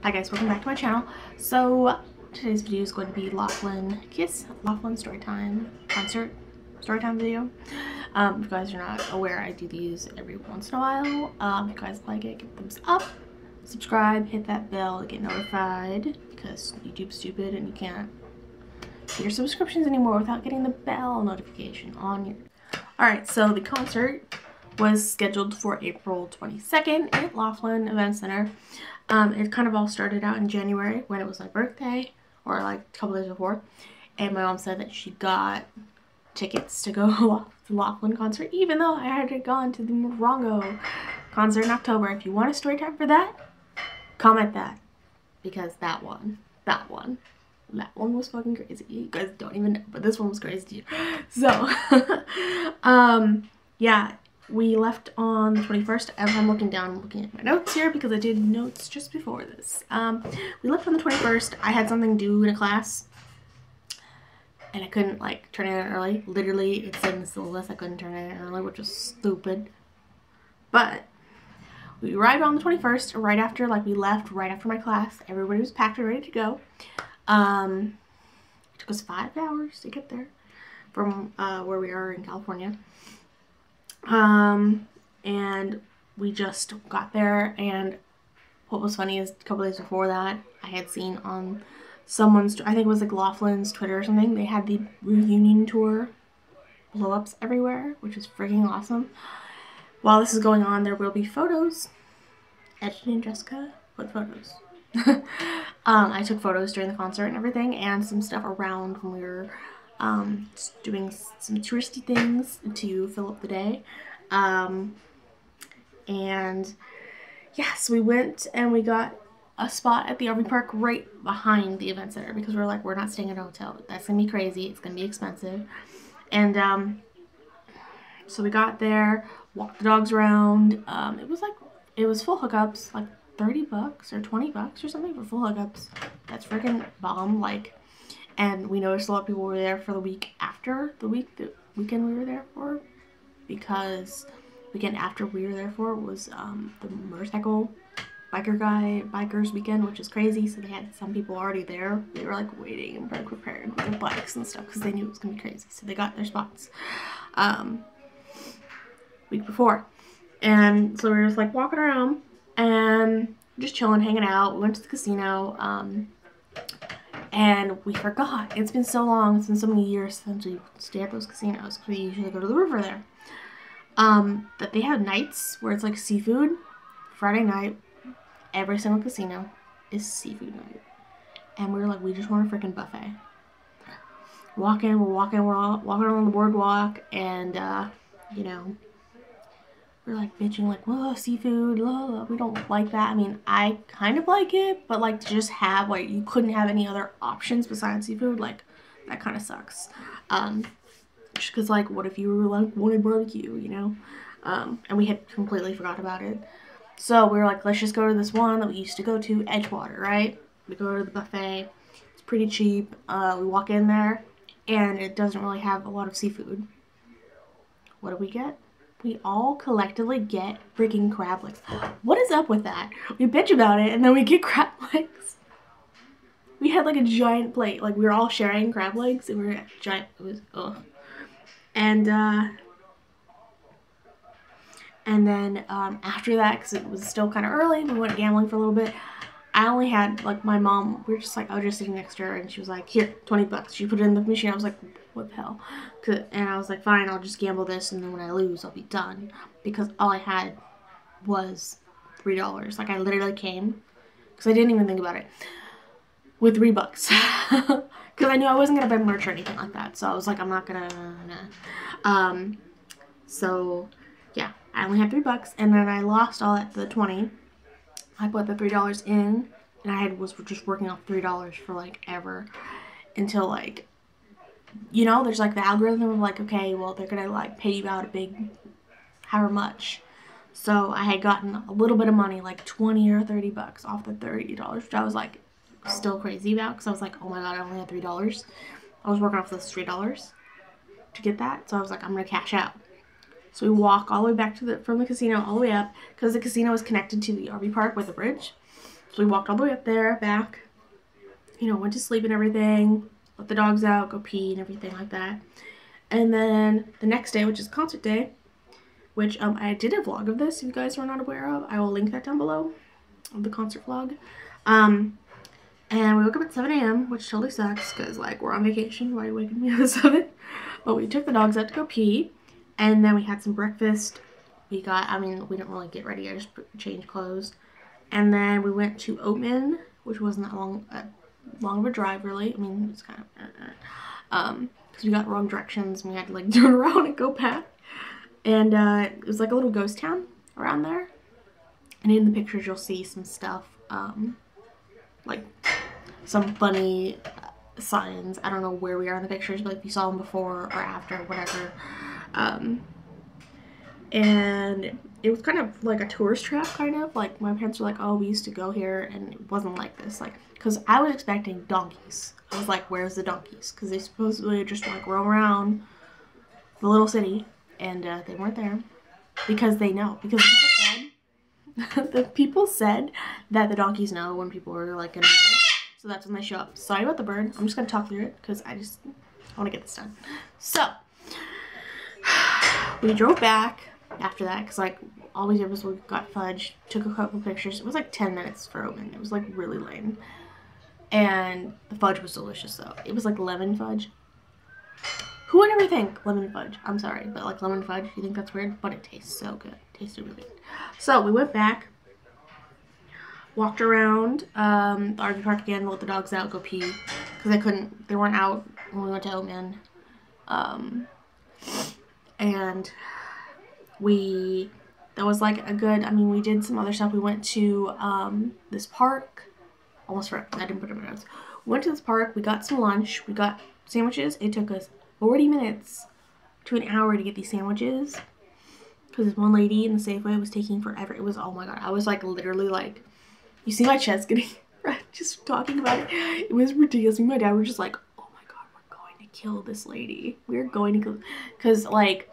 Hi guys, welcome back to my channel. So today's video is going to be Laughlin Storytime concert storytime video. If you guys are not aware, I do these every once in a while. If you guys like it, give a thumbs up, subscribe, hit that bell to get notified because YouTube's stupid and you can't see your subscriptions anymore without getting the bell notification on your... Alright, so the concert was scheduled for April 22nd at Laughlin Event Center. It kind of all started out in January when it was my birthday, or like a couple days before, and my mom said that she got tickets to go to the Laughlin concert, even though I had gone to the Morongo concert in October. If you want a story time for that, comment that, because that one was fucking crazy. You guys don't even know, but this one was crazy too. So, yeah. We left on the 21st. As I'm looking down, I'm looking at my notes here because I did notes just before this. We left on the 21st. I had something due in a class, and I couldn't, like, turn it in early. Literally, it said in the syllabus I couldn't turn it in early, which was stupid. But we arrived on the 21st, right after, like, we left right after my class. Everybody was packed and ready to go. It took us 5 hours to get there from where we are in California. And we just got there, and what was funny is a couple days before that, I had seen on someone's, I think it was like Laughlin's Twitter or something, they had the reunion tour blow-ups everywhere, which is freaking awesome. While this is going on, there will be photos. Edgy and Jessica put photos. I took photos during the concert and everything, and some stuff around when we were doing some touristy things to fill up the day. And yes, we went and we got a spot at the RV park right behind the event center because we're like, we're not staying at a hotel. That's gonna be crazy. It's gonna be expensive. And so we got there, walked the dogs around. It was full hookups, like 30 bucks or 20 bucks or something for full hookups. That's freaking bomb. Like, and we noticed a lot of people were there for the week after the weekend we were there for, because weekend after we were there for was the motorcycle bikers weekend, which is crazy. So they had some people already there. They were like waiting and prepared with their bikes and stuff because they knew it was gonna be crazy. So they got their spots week before, and so we were just like walking around and just chilling, hanging out. We went to the casino. And we forgot. It's been so long. It's been so many years since we stay at those casinos. We usually go to the river there. That they have nights where it's like seafood. Friday night, every single casino is seafood night. And we were like, we just want a freaking buffet. We're walking on the boardwalk, and you know, we're like bitching like, whoa, seafood, we don't like that. I mean, I kind of like it, but like to just have, like, you couldn't have any other options besides seafood, like, that kind of sucks. Just because, like, what if you were like, wanted barbecue, you know? And we had completely forgot about it. So we were like, let's just go to this one that we used to go to, Edgewater, right? We go to the buffet. It's pretty cheap. We walk in there, and it doesn't really have a lot of seafood. What do we get? We all collectively get freaking crab legs. What is up with that? We bitch about it, and then we get crab legs. We had like a giant plate. Like, we were all sharing crab legs, and we were giant. It was, ugh. And then after that, because it was still kind of early, we went gambling for a little bit. I only had, like, my mom, we were just like, I was just sitting next to her, and she was like, here, 20 bucks. She put it in the machine. I was like, what the hell? And I was like, fine, I'll just gamble this, and then when I lose, I'll be done. Because all I had was $3. Like, I literally came, because I didn't even think about it, with $3. Because I knew I wasn't going to buy merch or anything like that. So I was like, I'm not going to, so, yeah, I only had $3, and then I lost all at the 20. I put the $3 in, and I was just working off $3 for, like, ever, until, like, you know, there's, like, the algorithm of, like, okay, well, they're gonna, like, pay you out a big, however much. So I had gotten a little bit of money, like 20 or 30 bucks off the $30, which I was, like, still crazy about, because I was like, oh my god, I only had $3. I was working off those $3 to get that, so I was like, I'm gonna cash out. So we walk all the way back to from the casino all the way up, because the casino is connected to the RV park with a bridge. So we walked all the way up there, back, you know, went to sleep and everything, let the dogs out, go pee and everything like that. And then the next day, which is concert day, which I did a vlog of this, if you guys are not aware of. I will link that down below, of the concert vlog. And we woke up at 7 a.m., which totally sucks, because, like, we're on vacation. Why are you waking me up at 7? But we took the dogs out to go pee, and then we had some breakfast. We didn't really get ready. I just changed clothes. And then we went to Oatman, which wasn't that long of a drive, really. I mean, it's kind of, because we got wrong directions, and we had to, like, turn around and go back. And it was like a little ghost town around there. And in the pictures, you'll see some stuff, like some funny signs. I don't know where we are in the pictures, but if you saw them before or after, whatever. And it was kind of like a tourist trap, kind of. Like, my parents were like, oh, we used to go here, and it wasn't like this. Like, because I was expecting donkeys. I was like, where's the donkeys? Because they supposedly just, like, roam around the little city, and they weren't there. Because they know. Because the people said that the donkeys know when people are, like, gonna be there. So that's when they show up. Sorry about the bird. I'm just gonna talk through it, because I want to get this done. So, we drove back after that, because, like, all we did was we got fudge, took a couple pictures. It was like 10 minutes for Oatman. It was, like, really lame. And the fudge was delicious, though. It was like lemon fudge. Who would ever think lemon fudge? I'm sorry, but like lemon fudge, you think that's weird? But it tastes so good. It tasted really good. So we went back, walked around the RV park again, let the dogs out, go pee, because they weren't out when we went to Oatman. And that was like a good, we did some other stuff. We went to this park. Almost forgot. I didn't put it in my notes. We went to this park. We got some lunch. We got sandwiches. It took us 40 minutes to an hour to get these sandwiches, because this one lady in the Safeway was taking forever. It was, oh my god. I was like literally like, you see my chest getting red just talking about it. It was ridiculous. Me and my dad were just like, oh my god, we're going to kill this lady. We're going to kill, because like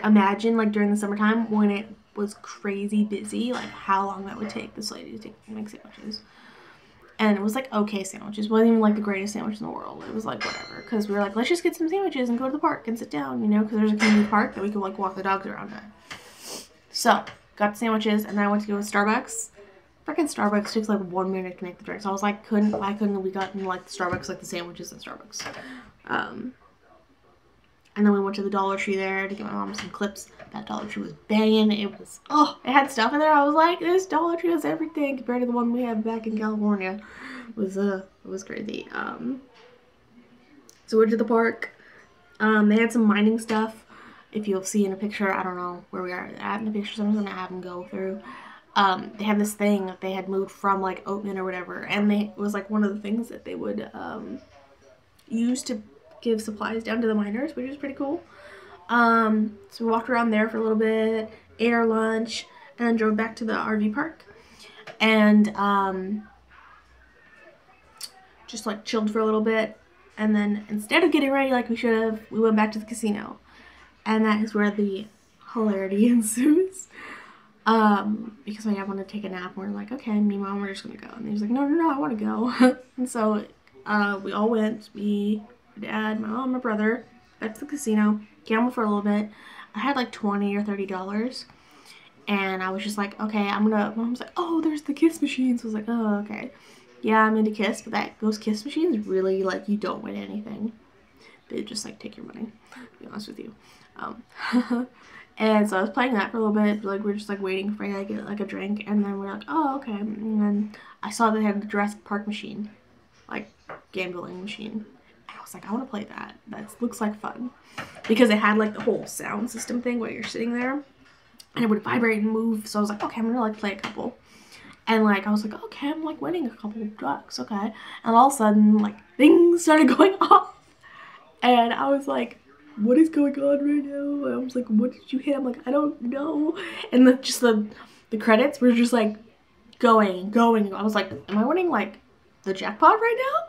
imagine like during the summertime when it was crazy busy, like how long that would take this lady to make sandwiches. And it was like okay sandwiches. It wasn't even like the greatest sandwich in the world. It was like whatever, because we were like, let's just get some sandwiches and go to the park and sit down, you know, because there's a community park that we could like walk the dogs around at. So got the sandwiches, and then I went to go to Starbucks. Freaking Starbucks takes like 1 minute to make the drink. So I was like, why couldn't we gotten like the Starbucks, like the sandwiches at Starbucks? And then we went to the Dollar Tree there to get my mom some clips. That Dollar Tree was banging. It was, it had stuff in there. I was like, this Dollar Tree has everything compared to the one we had back in California. It was crazy. So we went to the park. They had some mining stuff. If you'll see in a picture, I don't know where we are at in the picture, so I'm just gonna have them go through. They had this thing that they had moved from like Oatman or whatever, and it was like one of the things that they would use to give supplies down to the miners, which is pretty cool. So we walked around there for a little bit, ate our lunch, and then drove back to the RV park. And just like chilled for a little bit. And then instead of getting ready like we should have, we went back to the casino. And that is where the hilarity ensues. Because my dad wanted to take a nap, and we're like, okay, me and mom, we're just gonna go. And he was like, no, I want to go. And so we all went. Me, my dad, my mom, my brother, back to the casino, gambled for a little bit. I had like $20 or $30. And I was just like, okay, mom's like, oh, there's the kiss machines. So I was like, oh, okay. Yeah, I'm into kiss, but those kiss machines really, like, you don't win anything. They just, like, take your money, to be honest with you. And so I was playing that for a little bit. Like, we're just, like, waiting for me to get, like, a drink. And then we're like, oh, okay. And then I saw they had the Jurassic Park machine. Like, gambling machine. And I was like, I want to play that. That looks like fun. Because it had, like, the whole sound system thing where you're sitting there. And it would vibrate and move. So I was like, okay, I'm going to, like, play a couple. And, like, I was like, okay, I'm, like, winning a couple of bucks, okay. And all of a sudden, like, things started going off. And I was like, what is going on right now? And I was like, what did you hit? I'm like, I don't know. And the credits were just, like, going. I was like, am I winning, like, the jackpot right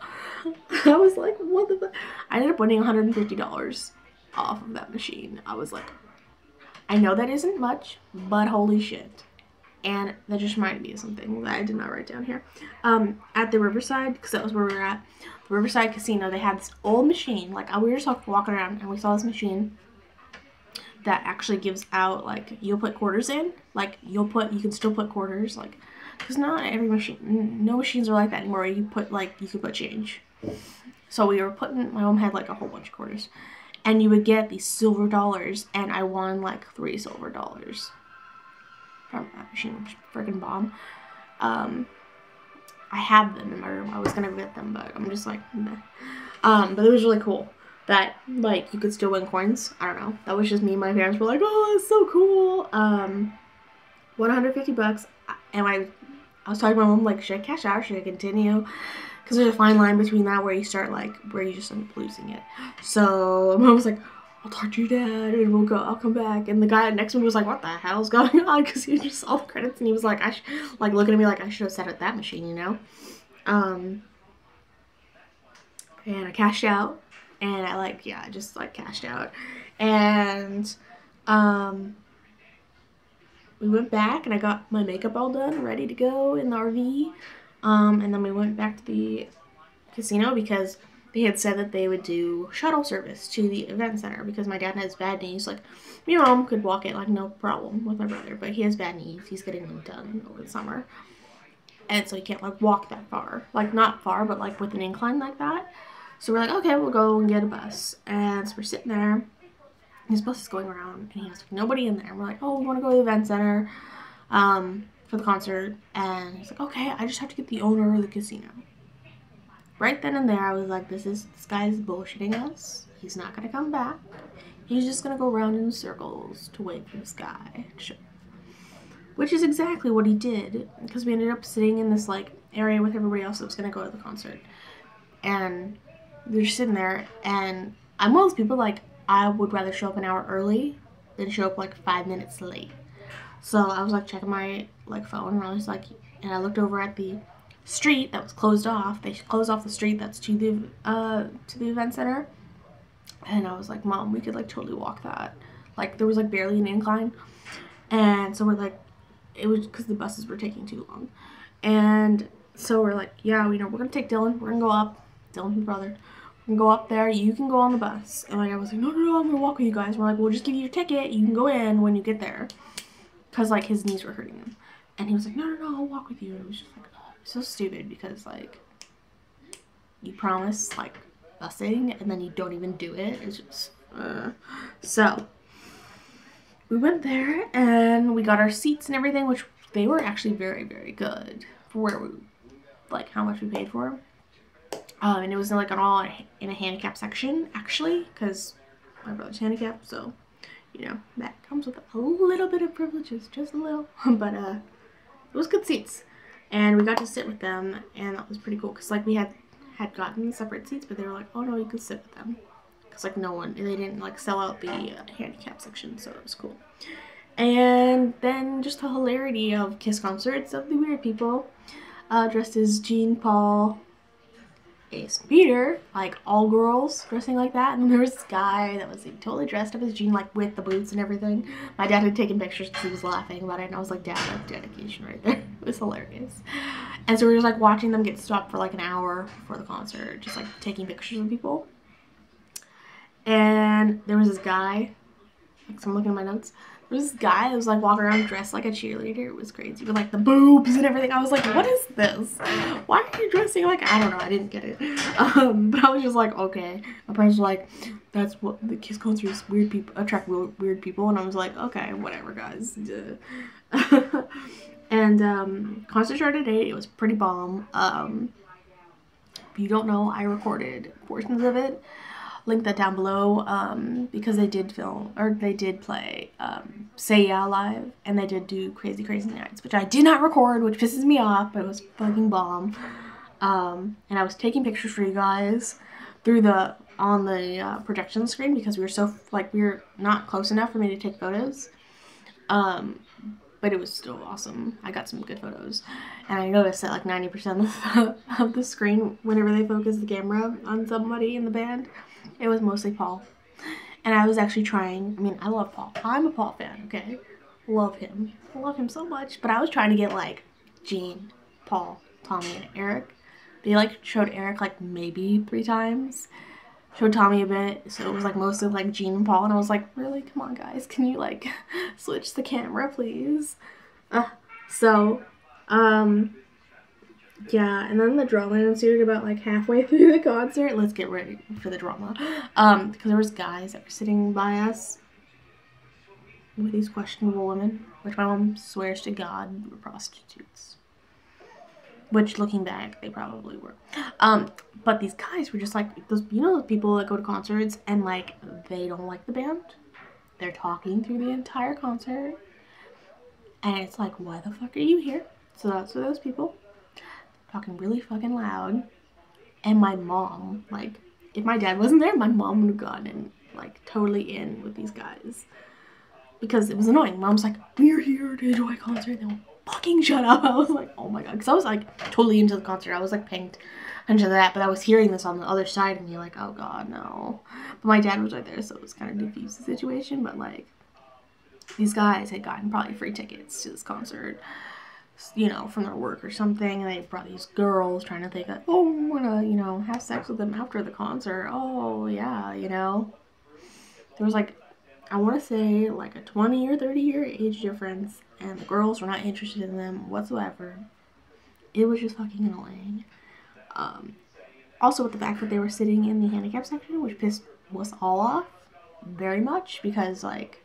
now? I was like, what the fuck? I ended up winning $150 off of that machine. I was like, I know that isn't much, but holy shit. And that just reminded me of something that I did not write down here. At the Riverside, because that was where we were at, the Riverside Casino, they had this old machine. Like, we were just walking around, and we saw this machine that actually gives out, like, you'll put quarters in. Like, you can still put quarters, like, because not every machine, no machines are like that anymore. You could put change. So we were putting, my mom had, like, a whole bunch of quarters. And you would get these silver dollars, and I won, like, 3 silver dollars from that machine, which is freaking bomb. I have them in my room. I was gonna get them, but I'm just like, meh. But it was really cool that, like, you could still win coins. I don't know. That was just me and my parents were like, oh, it's so cool. 150 bucks. And I was talking to my mom, like, should I cash out or should I continue? Because there's a fine line between that where you start, like, where you just end up losing it. So mom was like, I'll talk to your dad and I'll come back. And the guy next to me was like, what the hell's going on? Because he just saw the credits and he was like, looking at me like I should have sat at that machine, you know? And I cashed out. And I just cashed out. And we went back and I got my makeup all done, ready to go in the RV. And then we went back to the casino because they had said that they would do shuttle service to the event center because my dad has bad knees. Like, my mom could walk it, like, no problem with my brother, but he has bad knees. He's getting them done over the summer. And so he can't, like, walk that far. Like, not far, but, like, with an incline like that. So we're like, okay, we'll go and get a bus. And so we're sitting there. His bus is going around, and he has nobody in there. And we're like, oh, we want to go to the event center for the concert. And he's like, okay, I just have to get the owner of the casino. Right then and there, I was like, this guy's bullshitting us. He's not going to come back. He's just going to go around in circles to wait for this guy to show up. Which is exactly what he did, because we ended up sitting in this, like, area with everybody else that was going to go to the concert. And they're just sitting there, and I'm one of those people, like, I would rather show up an hour early than show up, like, 5 minutes late. So I was, like, checking my, like, phone, and I was like, and I looked over at the street that was closed off. They closed off the street that's to the event center, and I was like, Mom, we could, like, totally walk that. Like, there was, like, barely an incline, and so we're like, it was because the buses were taking too long, and so we're like, yeah, we're gonna take Dylan. We're gonna go up. Dylan's my brother. We're gonna go up there. You can go on the bus. And I was like, no, I'm gonna walk with you guys. We're like, we'll just give you your ticket. You can go in when you get there, because, like, his knees were hurting him, and he was like, no, I'll walk with you. And it was just like, so stupid, because, like, you promise, like, busing and then you don't even do it. It's just so we went there and we got our seats and everything, which they were actually very, very good for where we, like, how much we paid for them. And it was like all in a handicap section, actually, because my brother's handicapped, so, you know, that comes with a little bit of privileges, just a little. But it was good seats. And we got to sit with them, and that was pretty cool, because, like, we had gotten separate seats, but they were like, oh, no, you could sit with them. Because, like, they didn't, like, sell out the handicap section, so it was cool. And then just the hilarity of KISS concerts of the weird people dressed as Jean, Paul, Ace, and Peter, like, all girls dressing like that. And then there was this guy that was, like, totally dressed up as Jean, like, with the boots and everything. My dad had taken pictures because he was laughing about it, and I was like, Dad, that's dedication right there. It was hilarious. And so we were just, like, watching them get stopped for, like, an hour before the concert, just, like, taking pictures of people. And there was this guy, like, so I'm looking at my notes. There was this guy that was, like, walking around dressed like a cheerleader. It was crazy, with, like, the boobs and everything. I was like, what is this? Why are you dressing like, I don't know, I didn't get it. But I was just like, okay. My parents were like, that's what the KISS concerts, weird people, attract weird people. And I was like, okay, whatever, guys. And concert started at 8. It was pretty bomb. If you don't know, I recorded portions of it. Link that down below, because they did play Say Yeah live, and they did do Crazy Crazy Nights, which I did not record, which pisses me off, but it was fucking bomb. And I was taking pictures for you guys on the projection screen, because we were not close enough for me to take photos. But it was still awesome. I got some good photos. And I noticed that, like, 90% of the screen, whenever they focus the camera on somebody in the band, it was mostly Paul. And I was actually trying, I mean, I love Paul. I'm a Paul fan, okay? love him. I love him so much. But I was trying to get like Gene, Paul, Tommy, and Eric. They like showed Eric like maybe 3 times. Showed Tommy a bit, so it was like mostly like Gene and Paul, and I was like, really? Come on, guys, can you like switch the camera, please? So, yeah, and then the drama ensued about like halfway through the concert. Let's get ready for the drama. Because there was guys that were sitting by us with these questionable women, which my mom swears to God were prostitutes. Which, looking back, they probably were. But these guys were just like, those, you know, those people that go to concerts and like they don't like the band. They're talking through the entire concert, and it's like, why the fuck are you here? So that's for those people. Talking really fucking loud. And my mom, like, if my dad wasn't there, my mom would have gotten like totally in with these guys. Because it was annoying. Mom's like, we're here to enjoy a concert. And they won't fucking shut up. I was like, oh my god. Because I was like totally into the concert. I was like paying attention to that. But I was hearing this on the other side and you're like, oh god, no. But my dad was right there, so it was kind of diffused the situation. But like, these guys had gotten probably free tickets to this concert, you know, from their work or something, and they brought these girls trying to think that, oh, I'm gonna, you know, have sex with them after the concert. Oh, yeah, you know. There was like, I want to say like a 20 or 30 year age difference, and the girls were not interested in them whatsoever. It was just fucking annoying. Also with the fact that they were sitting in the handicap section, which pissed us all off very much, because like,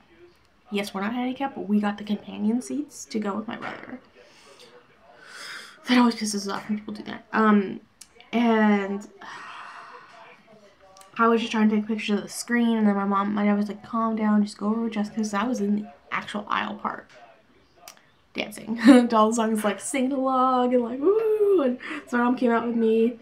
yes, we're not handicapped, but we got the companion seats to go with my brother. That always pisses us off when people do that. And I was just trying to take pictures of the screen, and then my dad was like, calm down, just go over with Jessica, because I was in the actual aisle part, dancing to all the songs, like singing along, and like, woo, and so my mom came out with me,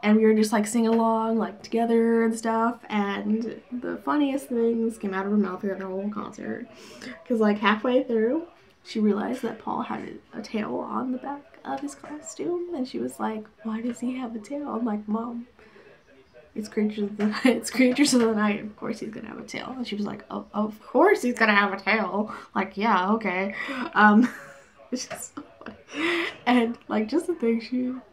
and we were just like singing along, like together and stuff, and the funniest things came out of her mouth throughout the whole concert, because like halfway through, she realized that Paul had a tail on the back of his costume, and she was like, why does he have a tail? I'm like, Mom, it's creatures of the night. It's creatures of the night. Of course he's gonna have a tail. And she was like, oh, of course he's gonna have a tail. Like, yeah, okay. It's just so funny. And like, just the thing,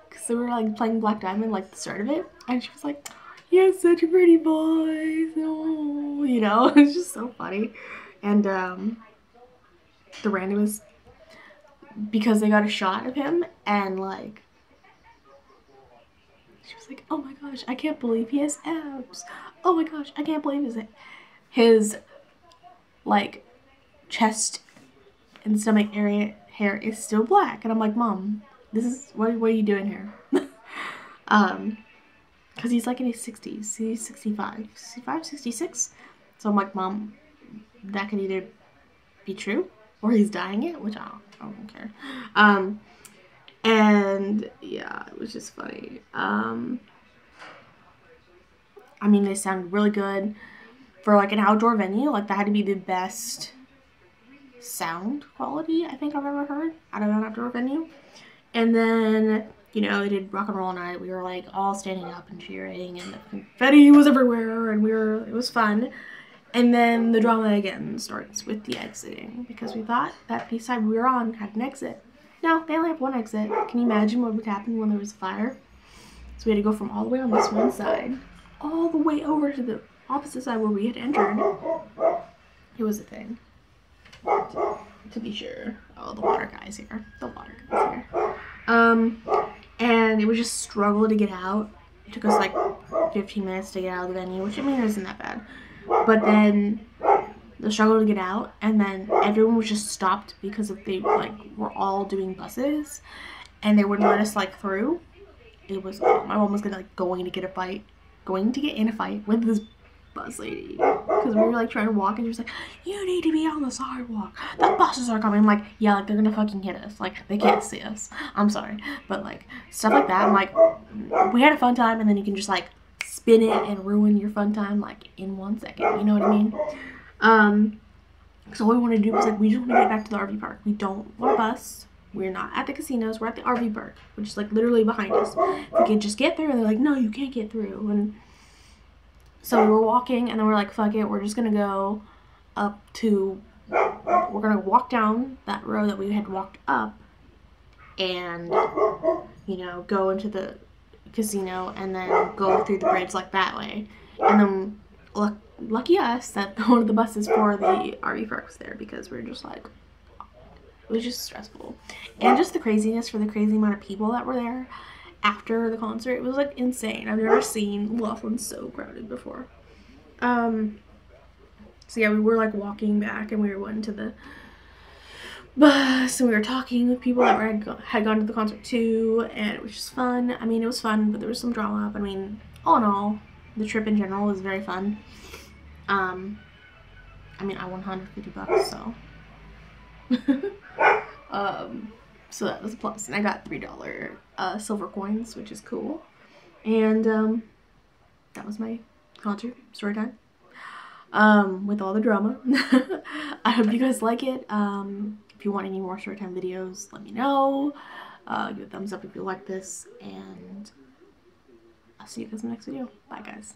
because they were like playing Black Diamond, like the start of it, and she was like, he has such a pretty voice. Oh, you know, it's just so funny. And the randomest, because they got a shot of him, and like, she was like, oh my gosh, I can't believe he has abs. Oh my gosh, I can't believe his like chest and stomach area hair is still black. And I'm like, Mom, this is, what are you doing here? Because he's like in his 60s. He's 65, 66. So I'm like, Mom, that could either be true or he's dying it, which I don't care. And yeah, it was just funny. I mean, they sounded really good for like an outdoor venue. Like, that had to be the best sound quality I think I've ever heard out of an outdoor venue. And then, you know, they did rock and roll night. We were like all standing up and cheering, and the confetti was everywhere, and it was fun. And then the drama again starts with the exiting, because we thought that the side we were on had an exit. No, they only have one exit. Can you imagine what would happen when there was a fire? So we had to go from all the way on this one side, all the way over to the opposite side where we had entered. It was a thing. To be sure. Oh, the water guy's here. The water guy's here. And it was just struggle to get out. It took us like 15 minutes to get out of the venue, which I mean isn't that bad. But then the struggle to get out, and then everyone was just stopped because they like were all doing buses, and they wouldn't let us like through. It was, my mom was going to get in a fight with this bus lady, because we were like trying to walk, and she was like, you need to be on the sidewalk, the buses are coming. I'm like, yeah, like they're gonna fucking hit us, like they can't see us, I'm sorry. But like stuff like that, I'm like, we had a fun time, and then you can just like spin it and ruin your fun time like in 1 second, you know what I mean? So all we want to do is like, we just want to get back to the RV park. We don't want a bus. We're not at the casinos. We're at the RV park, which is like literally behind us. If we could just get through, and they're like, no, you can't get through. And so we were walking, and then we're like, fuck it, we're just gonna go up to we're gonna walk down that road that we had walked up and, you know, go into the casino and then go through the bridge like that way. And then lucky us that one of the buses for the RV park was there, because we were just like, it was just stressful. And just the craziness for the crazy amount of people that were there after the concert. It was like insane. I've never seen Laughlin so crowded before. So yeah, we were like walking back and we went to the bus and we were talking with people that had gone to the concert too, and it was just fun. I mean, it was fun, but there was some drama. But I mean, all in all, the trip in general was very fun. I mean, I won $150, so. So that was a plus, and I got $3 silver coins, which is cool. And that was my concert story time, with all the drama. I hope you guys like it. If you want any more story time videos, let me know. Give a thumbs up if you like this, and I'll see you guys in the next video. Bye, guys.